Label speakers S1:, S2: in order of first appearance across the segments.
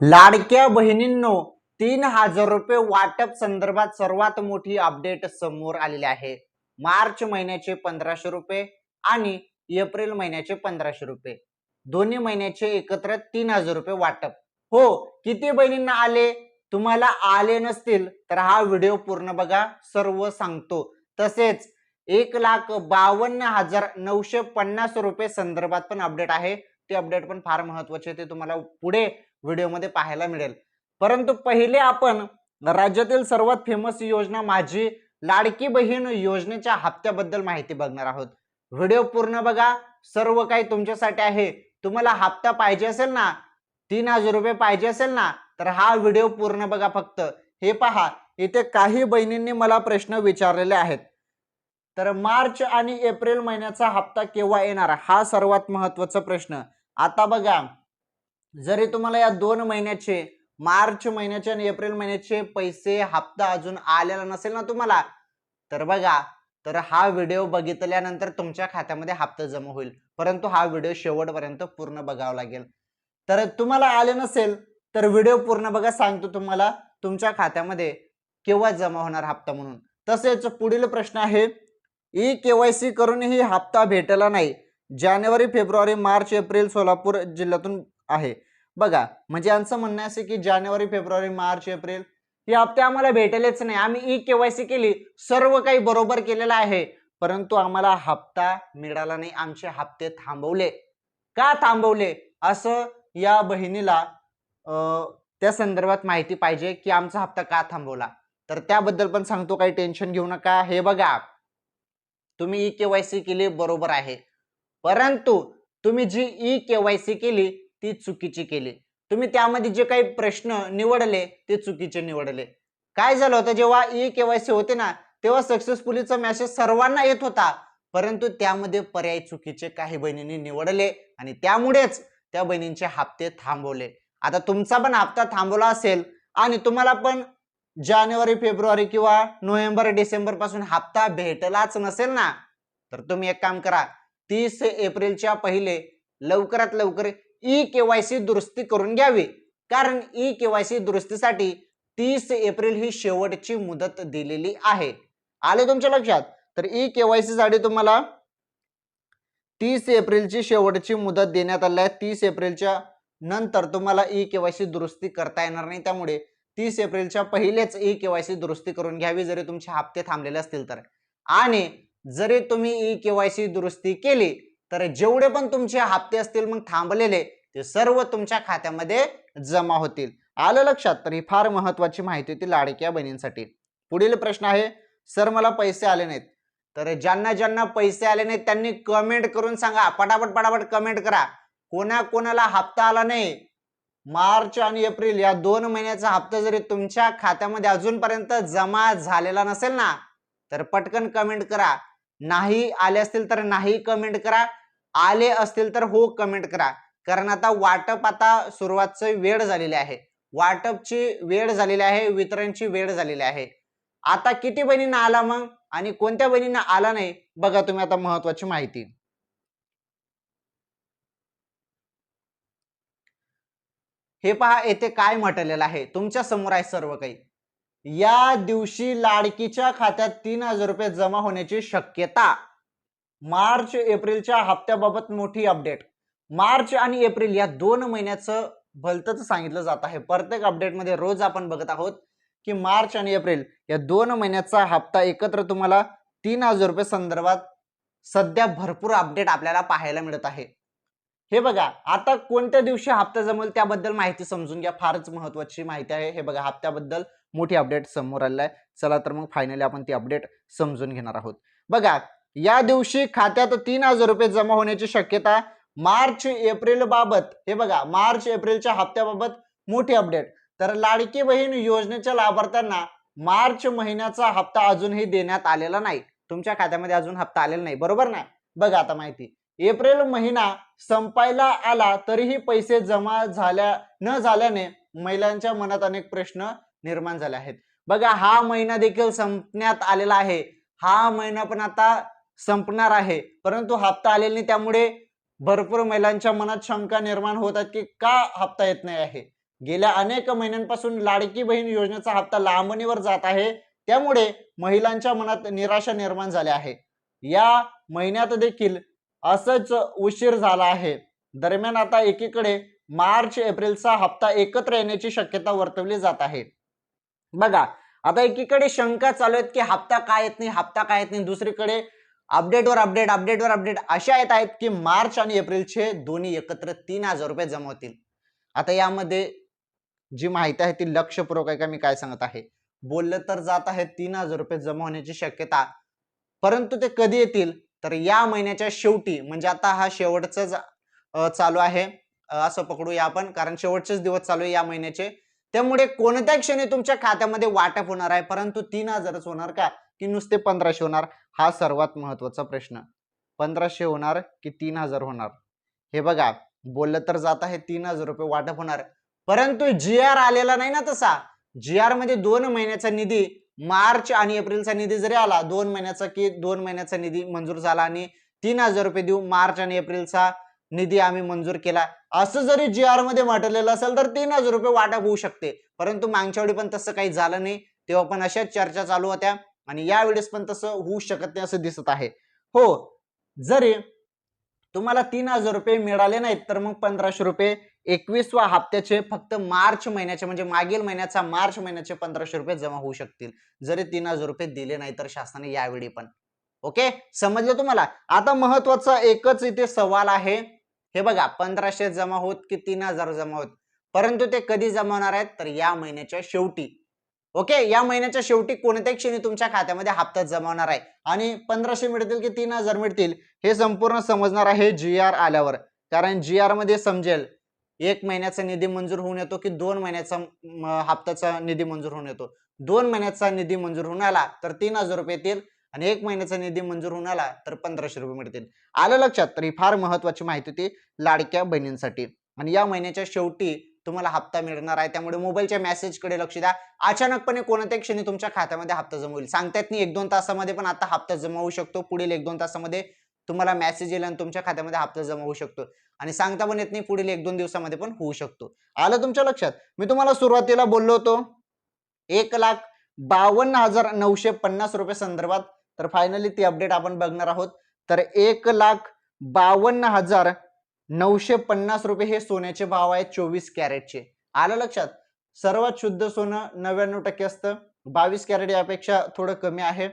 S1: लाडक्या बहिणींनो, 3,000 रुपये वाटप संदर्भात सर्वात मोठी अपडेट समोर आलेली आहे. मार्च महिन्याचे 1,500 रुपये आणि एप्रिल महिन्याचे 1,500 रुपये, दोन्ही महिन्याचे एकत्र 3,000 रुपये वाटप. हो, किती बहिणींना आले? तुम्हाला आले नसतील तर हा व्हिडिओ पूर्ण बघा, सर्व सांगतो. तसेच 1,52,950 रुपये संदर्भात पण अपडेट आहे. ते अपडेट पण फार महत्वाचे, ते तुम्हाला पुढे व्हिडिओमध्ये पाहायला मिळेल. परंतु पहिले आपण राज्यातील सर्वात फेमस योजना माझी लाडकी बहीण योजनेच्या हप्त्याबद्दल माहिती बघणार आहोत. व्हिडिओ पूर्ण बघा, सर्व काही तुमच्यासाठी आहे. तुम्हाला हप्ता पाहिजे असेल ना, 3,000 रुपये पाहिजे असेल ना, तर हा व्हिडिओ पूर्ण बघा फक्त. हे पहा, इथे काही बहिणींनी मला प्रश्न विचारलेले आहेत. तर मार्च आणि एप्रिल महिन्याचा हप्ता केव्हा येणार, हा सर्वात महत्वाचा प्रश्न. आता बघा, जरी तुम्हाला या 2 महिन्याचे, मार्च महिन्याचे आणि एप्रिल महिन्याचे पैसे हप्ता अजून आलेला नसेल ना तुम्हाला, तर बघा, तर हा व्हिडिओ बघितल्यानंतर तुमच्या खात्यामध्ये हप्ता जमा होईल. परंतु हा व्हिडिओ शेवटपर्यंत पूर्ण बघावा लागेल. तर तुम्हाला आले नसेल तर व्हिडिओ पूर्ण बघा, सांगतो तुम्हाला तुमच्या खात्यामध्ये केव्हा जमा होणार हप्ता म्हणून. तसेच पुढील प्रश्न आहे, ई-केवायसी करूनही हप्ता भेटला नाही. जानेवारी, फेब्रुवारी, मार्च, एप्रिल सोलापूर जिल्ह्यातून आहे. बघा, म्हणजे यांचं म्हणणं असे की जानेवारी, फेब्रुवारी, मार्च, एप्रिल हे हप्ते आम्हाला भेटलेच नाही. आम्ही ई-केवायसी केली, सर्व काही बरोबर केलेलं आहे, परंतु आम्हाला हप्ता मिळाला नाही. आमचे हप्ते थांबवले. का थांबवले असं या बहिणीला त्या संदर्भात माहिती पाहिजे की आमचा हप्ता का थांबवला. तर त्याबद्दल पण सांगतो, काही टेन्शन घेऊ नका. हे बघा, तुम्ही ई-केवायसी केली बरोबर आहे, परंतु तुम्ही जी ई-केवायसी केली ती चुकीची केली. तुम्ही त्यामध्ये जे काही प्रश्न निवडले ते चुकीचे निवडले. काय झालं होतं, जेव्हा ई-केवायसी होते ना, तेव्हा सक्सेसफुलीचा मेसेज सर्वांना येत होता, परंतु त्यामध्ये पर्याय चुकीचे काही बहिणींनी निवडले आणि त्यामुळेच त्या बहिणींचे हप्ते थांबवले. आता तुमचा पण हप्ता थांबवला असेल आणि तुम्हाला पण जानेवारी, फेब्रुवारी किंवा नोव्हेंबर, डिसेंबर पासून हप्ता भेटलाच नसेल ना, तर तुम्ही एक काम करा, 30 एप्रिलच्या पहिले लवकरात लवकर ई-केवायसी दुरुस्ती करून घ्यावी. कारण ई-केवायसी दुरुस्तीसाठी 30 एप्रिल ही शेवटची मुदत दिलेली आहे. आले तुमच्या लक्षात? तर ई-केवायसी साठी तुम्हाला 30 एप्रिलची शेवटची मुदत देण्यात आली आहे. 30 एप्रिलच्या नंतर तुम्हाला ई-केवायसी दुरुस्ती करता येणार नाही. त्यामुळे 30 एप्रिलच्या पहिलेच ई-केवायसी दुरुस्ती करून घ्यावी, जरी तुमचे हप्ते थांबलेले असतील तर. आणि जरी तुम्ही ई-केवायसी दुरुस्ती केली तर जेवढे पण तुमचे हप्ते असतील मग थांबलेले, ते सर्व तुमच्या खात्यामध्ये जमा होतील. आलं लक्षात? तर ही फार महत्वाची माहिती होती लाडक्या बहिणींसाठी. पुढील प्रश्न आहे, सर मला पैसे आले नाहीत. तर ज्यांना ज्यांना पैसे आले नाहीत त्यांनी कमेंट करून सांगा, पटापट पटापट कमेंट करा. कोणा कोणाला हप्ता आला नाही, मार्च आणि एप्रिल या 2 महिन्याचा हप्ता जरी तुमच्या खात्यामध्ये अजूनपर्यंत जमा झालेला नसेल ना, तर पटकन कमेंट करा. नाही आले असतील तर नाही कमेंट करा, आले असतील तर हो कमेंट करा. कारण आता वाटप, आता सुरुवातची वेळ झालेली आहे, वाटपची वेळ झालेली आहे, वितरणची वेळ झालेली आहे. आता किती बहिणींना आला मग आणि कोणत्या बहिणींना आला नाही, बघा तुम्ही आता महत्वाची माहिती. हे पहा, येथे काय म्हटलेलं आहे, तुमच्या समोर आहे सर्व काही. या दिवशी लाडकीच्या खात्यात 3,000 रुपये जमा होण्याची शक्यता. मार्च एप्रिलच्या हप्त्याबाबत मोठी अपडेट. मार्च आणि एप्रिल या 2 महिन्याचं भलतंच सांगितलं जात आहे. प्रत्येक अपडेटमध्ये रोज आपण बघत आहोत की मार्च आणि एप्रिल या 2 महिन्याचा हप्ता एकत्र तुम्हाला 3,000 रुपये संदर्भात सध्या भरपूर अपडेट आपल्याला पाहायला मिळत आहे. हे बघा, आता कोणत्या दिवशी हप्ता जमेल त्याबद्दल माहिती समजून घ्या, फारच महत्वाची माहिती आहे. हे बघा, हप्त्याबद्दल मोठी अपडेट समोर आलेली आहे. चला तर मग फायनली आपण ती अपडेट समजून घेणार आहोत. बघा, या दिवशी खात्यात 3,000 रुपये जमा होण्याची शक्यता. मार्च एप्रिल बाबत, हे बघा, मार्च एप्रिलच्या हप्त्याबाबत मोठी अपडेट. तर लाडकी बहीण योजनेच्या लाभार्थ्यांना मार्च महिन्याचा हप्ता अजूनही देण्यात आलेला नाही. तुमच्या खात्यामध्ये अजून हप्ता आलेला नाही, बरोबर ना? बघा आता माहिती. एप्रिल महिना संपायला आला तरीही पैसे जमा न झाल्याने महिलांच्या मनात अनेक प्रश्न निर्माण झाले आहेत. बघा, हा महिना देखील संपण्यात आलेला आहे. हा महिना पण आता संपणार आहे, परंतु हप्ता आलेला नाही. त्यामुळे भरपूर महिलांच्या मनात शंका निर्माण होतात की का हप्ता येत नाही आहे. गेल्या अनेक महिन्यांपासून लाडकी बहीण योजनेचा हप्ता लांबणीवर जात आहे, त्यामुळे महिलांच्या मनात निराशा निर्माण झाली आहे. या महिन्यात देखील असंच उशीर झाला आहे. दरम्यान आता एकीकडे मार्च एप्रिलचा हप्ता एकत्र येण्याची शक्यता वर्तवली जात आहे. बघा, आता एकीकडे शंका चालू आहेत की हप्ता काय येत नाही, हप्ता काय येत नाही. दुसरीकडे अपडेटवर अपडेट, अपडेटवर अपडेट अशा येत आहेत की मार्च आणि एप्रिलचे दोन्ही एकत्र 3,000 रुपये जमा होतील. आता यामध्ये जी माहिती आहे ती लक्षपूर्वक आहे का मी काय सांगत आहे. बोललं तर जात आहे 3,000 रुपये जमा होण्याची शक्यता, परंतु ते कधी येतील तर या महिन्याच्या शेवटी, म्हणजे आता हा शेवटचाच चालू आहे असं पकडूया आपण, कारण शेवटचेच दिवस चालू आहे या महिन्याचे. त्यामुळे कोणत्या क्षणी तुमच्या खात्यामध्ये वाटप होणार आहे, परंतु 3,000च होणार का की नुसते 1,500 होणार, हा सर्वात महत्वाचा प्रश्न. 1,500 होणार की 3,000 होणार? हे बघा, बोललं तर जात आहे 3,000 रुपये वाटप होणार, परंतु जी आर आलेला नाही ना तसा. जी आर मध्ये 2 महिन्याचा निधी, मार्च आणि एप्रिलचा निधी जरी आला 2 महिन्याचा की 2 महिन्याचा निधी मंजूर झाला आणि 3,000 रुपये देऊ मार्च आणि एप्रिलचा निधी आम्ही मंजूर केला, असं जरी जी आर मध्ये म्हटलेलं असेल तर 3,000 रुपये वाटप होऊ शकते. परंतु मागच्या वेळी पण तसं काही झालं नाही, तेव्हा पण अशाच चर्चा चालू होत्या आणि यावेळेस पण तसं होऊ शकत नाही असं दिसत आहे. हो, जरी तुम्हाला 3,000 रुपये मिळाले नाहीत तर मग 1,500 रुपये 21व्या हप्त्याचे फक्त मार्च महिन्याचे, म्हणजे मागील महिन्याचा मार्च महिन्याचे 1,500 रुपये जमा होऊ शकतील, जरी 3,000 रुपये दिले नाही तर शासनाने यावेळी पण. ओके, समजलं तुम्हाला? आता महत्वाचा एकच इथे सवाल आहे. हे बघा, 1,500 जमा होत की 3,000 जमा होत, परंतु ते कधी जमा होणार आहेत तर या महिन्याच्या शेवटी. ओके, या महिन्याच्या शेवटी कोणत्याही क्षणी तुमच्या खात्यामध्ये हप्ता जमा होणार आहे आणि 1,500 मिळतील की 3,000 मिळतील हे संपूर्ण समजणार आहे जी आर आल्यावर. कारण जी आर मध्ये समजेल 1 महिन्याचा निधी मंजूर होऊन येतो की 2 महिन्याचा हप्त्याचा निधी मंजूर होऊन येतो. 2 महिन्याचा निधी मंजूर होऊन आला तर 3,000 रुपये येतील आणि 1 महिन्याचा निधी मंजूर होऊन आला तर 1,500 रुपये मिळतील. आलं लक्षात? तर ही फार महत्वाची माहिती होती लाडक्या बहिणींसाठी. आणि या महिन्याच्या शेवटी तुम्हाला हप्ता मिळणार आहे, त्यामुळे मोबाईलच्या मेसेजकडे लक्ष द्या. अचानकपणे कोणत्याही क्षणी तुमच्या खात्यामध्ये हप्ता जमा होईल, सांगता येत नाही. 1-2 तासामध्ये पण आता हप्ता जमा होऊ शकतो. पुढील 1-2 तासामध्ये तुम्हाला मेसेज येईल आणि तुमच्या खात्यामध्ये हप्ता जमा होऊ शकतो आणि सांगता पण येत नाही, पुढील 1-2 दिवसामध्ये पण होऊ शकतो. आलं तुमच्या लक्षात? मी तुम्हाला सुरुवातीला बोललो होतो 1,52,950 रुपये संदर्भात, तर फायनली ती अपडेट आपण बघणार आहोत. तर 1,52,950 रुपये हे सोन्याचे भाव आहेत 24 कॅरेटचे. आलं लक्षात? सर्वात शुद्ध सोनं 99% असतं, 22 कॅरेट यापेक्षा थोडं कमी आहे.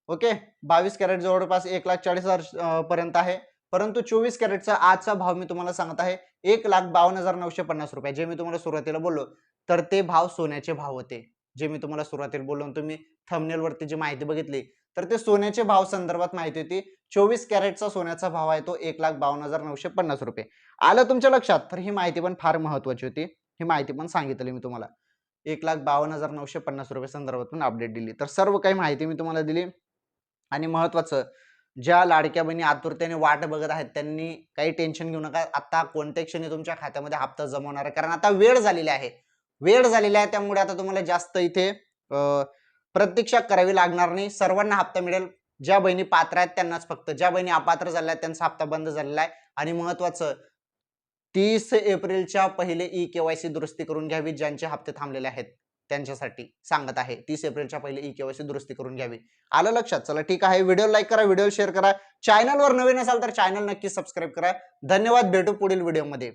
S1: ओके, 22 कॅरेट जवळपास 1,40,000 पर्यंत आहे, परंतु 24 कॅरेटचा आजचा भाव मी तुम्हाला सांगत आहे 1,52,950 रुपये. जे मी तुम्हाला सुरुवातीला बोललो तर ते भाव सोन्याचे भाव होते, जे मी तुम्हाला सुरुवातीला बोललो. तुम्ही थंबनेल वरती जी माहिती बघितली तर ते सोन्याचे भाव संदर्भात माहिती होती. 24 कॅरेटचा सोन्याचा भाव आहे तो 1,52,950 रुपये. आलं तुमच्या लक्षात? तर ही माहिती पण फार महत्वाची होती, ही माहिती पण सांगितली मी तुम्हाला. 1,52,950 रुपये संदर्भात पण अपडेट दिली. तर सर्व काही माहिती मी तुम्हाला दिली. आणि महत्वाचं, ज्या लाडक्या बहिणी आतुरतेने वाट बघत आहेत त्यांनी काही टेन्शन घेऊ नका. आता कोणत्या क्षणी तुमच्या खात्यामध्ये हप्ता जमा होणार आहे, कारण आता वेळ झालेली आहे. वेळ झालेली आहे, त्यामुळे आता तुम्हाला जास्त इथे प्रतीक्षा करावी लागणार नाही. सर्वांना हप्ता मिळेल. ज्या बहिणी पात्र आहेत त्यांनाच फक्त, ज्या बहिणी अपात्र झाल्या आहेत त्यांचा हप्ता बंद झालेला आहे. आणि महत्वाचं, 30 एप्रिलच्या पहिले ई-केवायसी दुरुस्ती करून घ्यावी. ज्यांचे हप्ते थांबलेले आहेत त्यांच्यासाठी सांगत आहे, 30 एप्रिलच्या पहिले ई-केवायसी दुरुस्ती करून घ्यावी. आलं लक्षात? चला ठीक आहे, व्हिडिओ लाईक करा, व्हिडिओ शेअर करा. चॅनलवर नवीन असाल तर चॅनल नक्की सबस्क्राईब करा. धन्यवाद, भेटू पुढील व्हिडिओमध्ये.